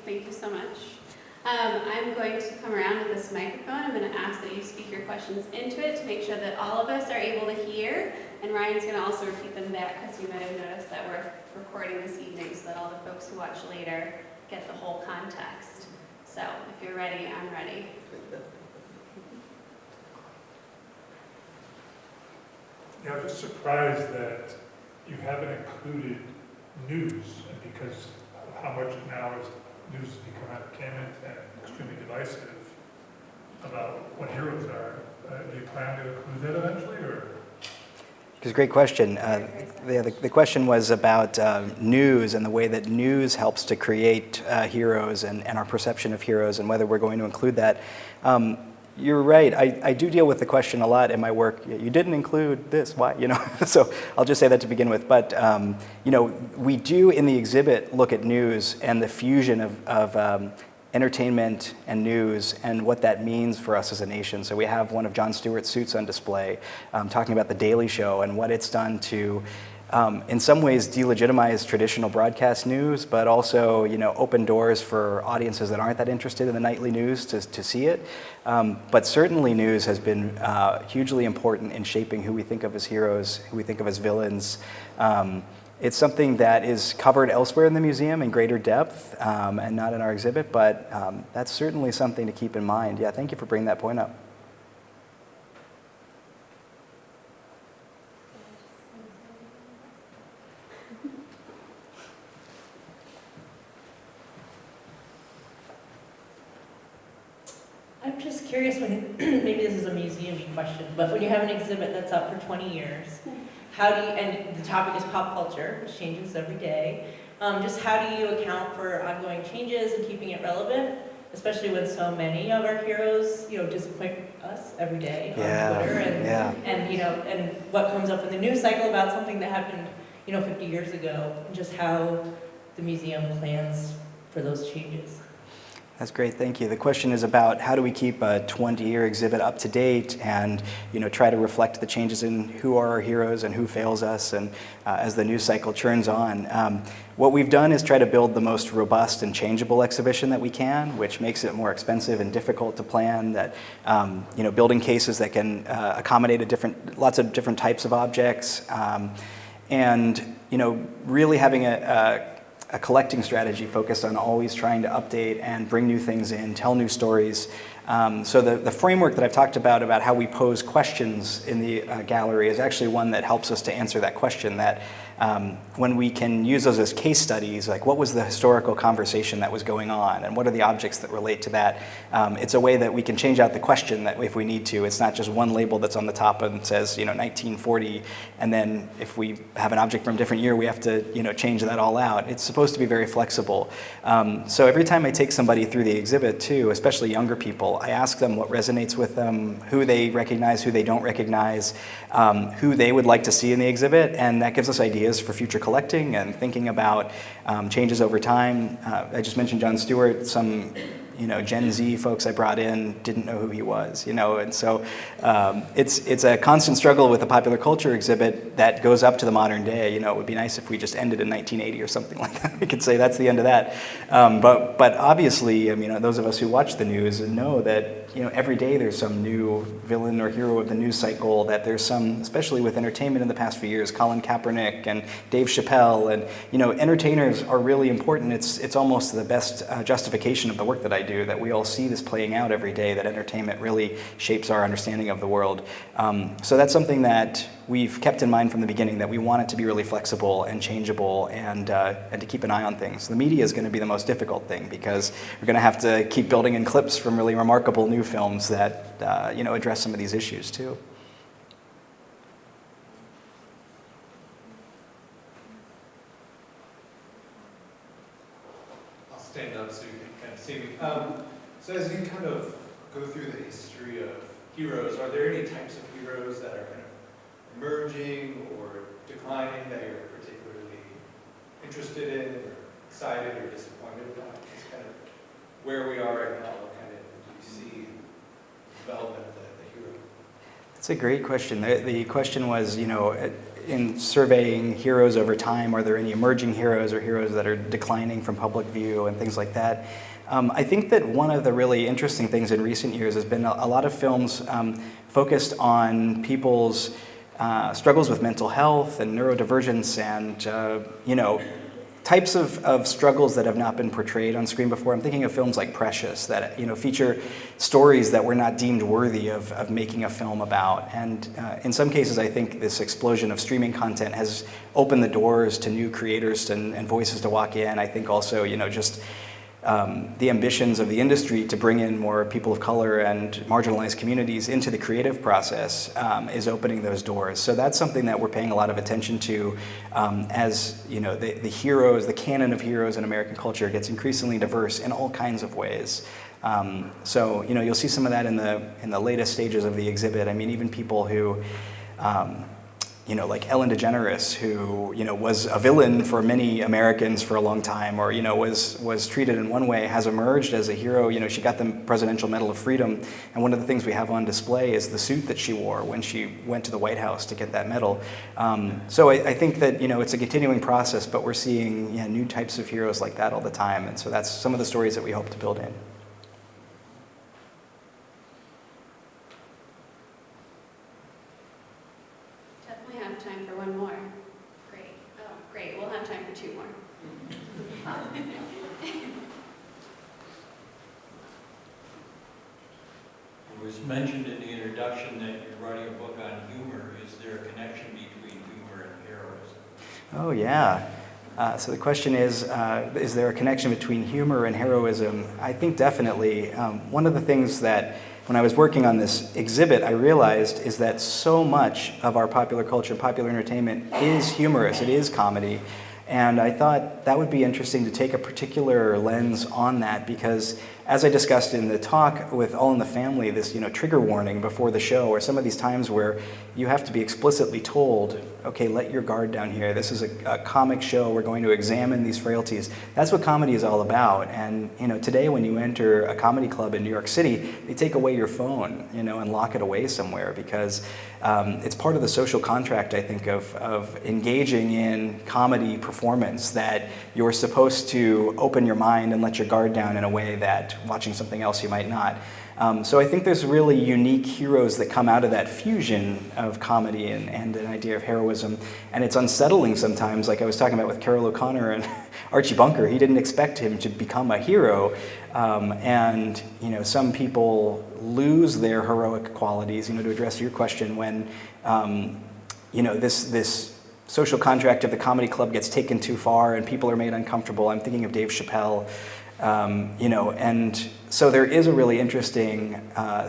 Thank you so much. I'm going to come around with this microphone. I'm going to ask that you speak your questions into it to make sure that all of us are able to hear. And Ryan's going to also repeat them back because you might have noticed that we're recording this evening so that all the folks who watch later get the whole context. So if you're ready, I'm ready. Yeah, I'm just surprised that you haven't included news, and because of how much now is news has become entertainment and extremely divisive about what heroes are. Do you plan to include that eventually, or? It's a great question. The question was about news and the way that news helps to create heroes and our perception of heroes and whether we're going to include that. You're right. I do deal with the question a lot in my work. You didn't include this. Why? So I'll just say that to begin with. But we do in the exhibit look at news and the fusion of entertainment and news and what that means for us as a nation. So we have one of Jon Stewart's suits on display, talking about The Daily Show and what it's done to, in some ways, delegitimize traditional broadcast news, but also, open doors for audiences that aren't that interested in the nightly news to see it. But certainly news has been hugely important in shaping who we think of as heroes, who we think of as villains. It's something that is covered elsewhere in the museum in greater depth and not in our exhibit, but that's certainly something to keep in mind. Yeah, thank you for bringing that point up. I'm just curious, when maybe this is a museum-y question, but when you have an exhibit that's up for 20 years, how do you, and the topic is pop culture, which changes every day, just how do you account for ongoing changes and keeping it relevant, especially when so many of our heroes, disappoint us every day on Twitter, and what comes up in the news cycle about something that happened, 50 years ago, and just how the museum plans for those changes. That's great, thank you. The question is about how do we keep a 20-year exhibit up to date and try to reflect the changes in who are our heroes and who fails us, and as the news cycle churns on. What we've done is try to build the most robust and changeable exhibition that we can, which makes it more expensive and difficult to plan, that building cases that can accommodate lots of different types of objects, and really having a collecting strategy focused on always trying to update and bring new things in, tell new stories. So the framework that I've talked about how we pose questions in the gallery is actually one that helps us to answer that question, that when we can use those as case studies, like what was the historical conversation that was going on and what are the objects that relate to that, it's a way that we can change out the question that if we need to. It's not just one label that's on the top and says 1940, and then if we have an object from a different year we have to change that all out. It's supposed to be very flexible. So every time I take somebody through the exhibit too, especially younger people, I ask them what resonates with them, who they recognize, who they don't recognize, who they would like to see in the exhibit, and that gives us ideas for future collecting and thinking about changes over time. I just mentioned Jon Stewart. Some Gen Z folks I brought in didn't know who he was, and so it's a constant struggle with a popular culture exhibit that goes up to the modern day. It would be nice if we just ended in 1980 or something like that. We could say that's the end of that. But obviously, those of us who watch the news know that every day there's some new villain or hero of the news cycle, that there's some, especially with entertainment in the past few years, Colin Kaepernick and Dave Chappelle, and entertainers are really important. It's almost the best justification of the work that I do, that we all see this playing out every day, that entertainment really shapes our understanding of the world. So that's something that we've kept in mind from the beginning, that we want it to be really flexible and changeable, and to keep an eye on things. The media is going to be the most difficult thing, because we're going to have to keep building in clips from really remarkable new films that address some of these issues too. I'll stand up so you can kind of see me. So as you kind of go through the history of heroes, are there any types of heroes that are kind of emerging or declining that you're particularly interested in, or excited or disappointed about? Just kind of where we are right now, what kind of do you see development of the hero? That's a great question. The question was, in surveying heroes over time, are there any emerging heroes or heroes that are declining from public view and things like that? I think that one of the really interesting things in recent years has been a lot of films focused on people's struggles with mental health and neurodivergence and, types of struggles that have not been portrayed on screen before. I'm thinking of films like Precious that feature stories that were not deemed worthy of making a film about. And in some cases, I think this explosion of streaming content has opened the doors to new creators and voices to walk in. I think also, just the ambitions of the industry to bring in more people of color and marginalized communities into the creative process is opening those doors. So that's something that we're paying a lot of attention to as the heroes, the canon of heroes in American culture gets increasingly diverse in all kinds of ways. So you'll see some of that in the latest stages of the exhibit. I mean, even people who like Ellen DeGeneres, who, was a villain for many Americans for a long time, or, was treated in one way, has emerged as a hero. She got the Presidential Medal of Freedom, and one of the things we have on display is the suit that she wore when she went to the White House to get that medal. So I think that, it's a continuing process, but we're seeing new types of heroes like that all the time, and so that's some of the stories that we hope to build in. Definitely have time for one more. Great. Oh, great. We'll have time for two more. It was mentioned in the introduction that you're writing a book on humor. Is there a connection between humor and heroism? Oh, yeah. So the question is there a connection between humor and heroism? I think definitely. One of the things that when I was working on this exhibit, I realized is that so much of our popular culture, popular entertainment is humorous, it is comedy. And I thought that would be interesting to take a particular lens on that, because as I discussed in the talk with All in the Family, this trigger warning before the show, or some of these times where you have to be explicitly told, okay, let your guard down here. This is a comic show. We're going to examine these frailties. That's what comedy is all about. And today when you enter a comedy club in New York City, they take away your phone, and lock it away somewhere, because it's part of the social contract, I think, of engaging in comedy performance, that you're supposed to open your mind and let your guard down in a way that watching something else you might not. So I think there's really unique heroes that come out of that fusion of comedy and an idea of heroism. And it's unsettling sometimes, like I was talking about with Carol O'Connor and Archie Bunker. He didn't expect him to become a hero. And some people lose their heroic qualities, to address your question, when this social contract of the comedy club gets taken too far and people are made uncomfortable. I'm thinking of Dave Chappelle. And so there is a really interesting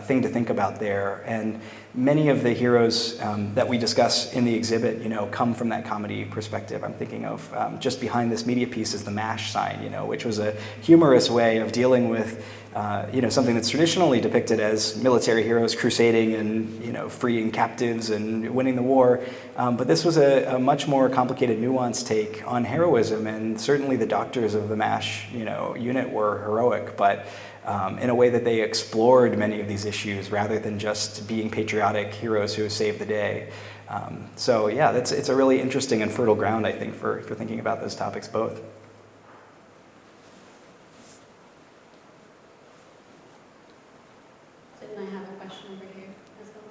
thing to think about there. And many of the heroes that we discuss in the exhibit, come from that comedy perspective. I'm thinking of just behind this media piece is the MASH sign, which was a humorous way of dealing with something that's traditionally depicted as military heroes crusading and freeing captives and winning the war. But this was a much more complicated, nuanced take on heroism, and certainly the doctors of the MASH unit were heroic, but in a way that they explored many of these issues rather than just being patriotic heroes who saved the day. So yeah, it's a really interesting and fertile ground, I think, for thinking about those topics both. Didn't I have a question over here as well?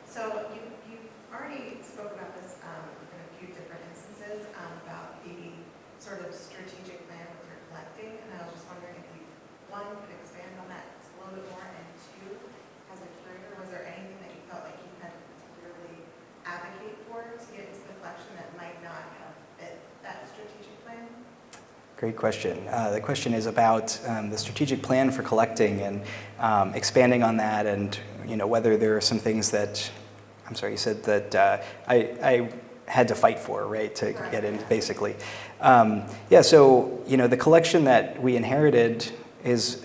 So you already spoke about this in a few different instances about the sort of strategic plan with your collecting, and I was just wondering if you, one, could expand on that just a little bit more, and two, as a curator, was there anything that you felt like you had to particularly advocate for to get into the collection that might not have fit that strategic plan? Great question. The question is about the strategic plan for collecting and expanding on that, and whether there are some things that, I'm sorry, you said that I had to fight for, right, to get in, basically. So the collection that we inherited is,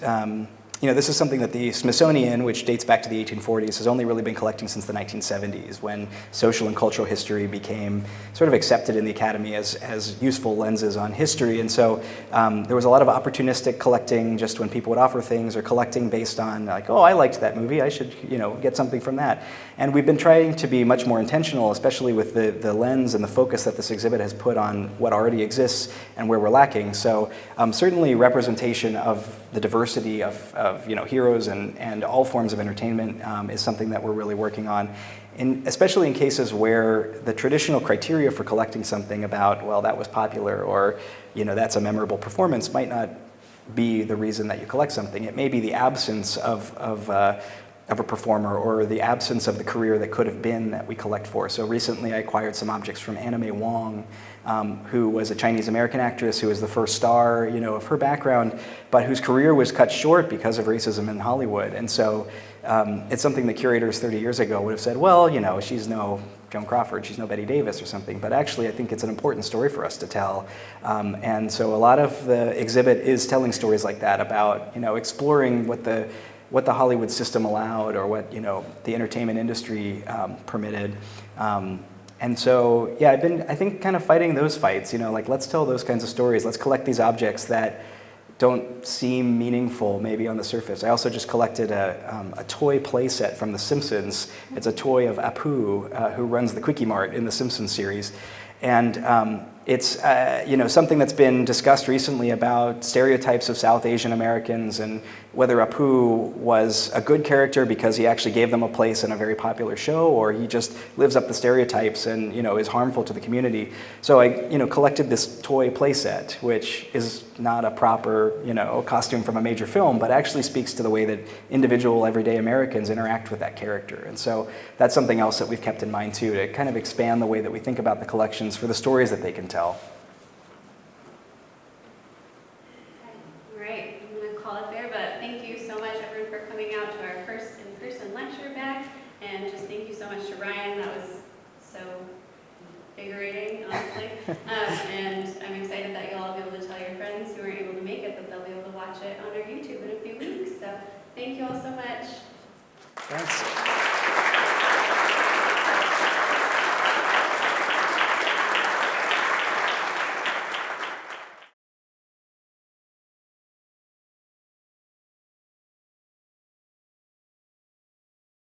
this is something that the Smithsonian, which dates back to the 1840s, has only really been collecting since the 1970s, when social and cultural history became sort of accepted in the academy as useful lenses on history. And so there was a lot of opportunistic collecting, just when people would offer things, or collecting based on like, oh, I liked that movie, I should get something from that. And we've been trying to be much more intentional, especially with the lens and the focus that this exhibit has put on what already exists and where we're lacking. So certainly representation of the diversity of heroes and all forms of entertainment is something that we're really working on, especially in cases where the traditional criteria for collecting something about, well, that was popular, or that's a memorable performance, might not be the reason that you collect something. It may be the absence of a performer, or the absence of the career that could have been, that we collect for. So recently I acquired some objects from Anna May Wong, who was a Chinese-American actress who was the first star of her background, but whose career was cut short because of racism in Hollywood. And so it's something that curators 30 years ago would have said, well, she's no Joan Crawford, she's no Betty Davis or something. But actually I think it's an important story for us to tell. And so a lot of the exhibit is telling stories like that, about exploring what the Hollywood system allowed, or what the entertainment industry permitted. And so, yeah, I've been, I think, kind of fighting those fights, like, let's tell those kinds of stories. Let's collect these objects that don't seem meaningful maybe on the surface. I also just collected a toy playset from The Simpsons. It's a toy of Apu, who runs the Quickie Mart in the Simpsons series. And it's something that's been discussed recently about stereotypes of South Asian Americans, and whether Apu was a good character because he actually gave them a place in a very popular show, or he just lives up the stereotypes and is harmful to the community. So I collected this toy playset, which is not a proper costume from a major film, but actually speaks to the way that individual everyday Americans interact with that character. And so that's something else that we've kept in mind too, to kind of expand the way that we think about the collections for the stories that they can tell. All right, I'm going to call it there, but thank you so much, everyone, for coming out to our first in-person lecture back, and just thank you so much to Ryan. That was so invigorating, honestly. And I'm excited that you'll all be able to tell your friends who weren't able to make it that they'll be able to watch it on our YouTube in a few weeks. So thank you all so much. Thanks.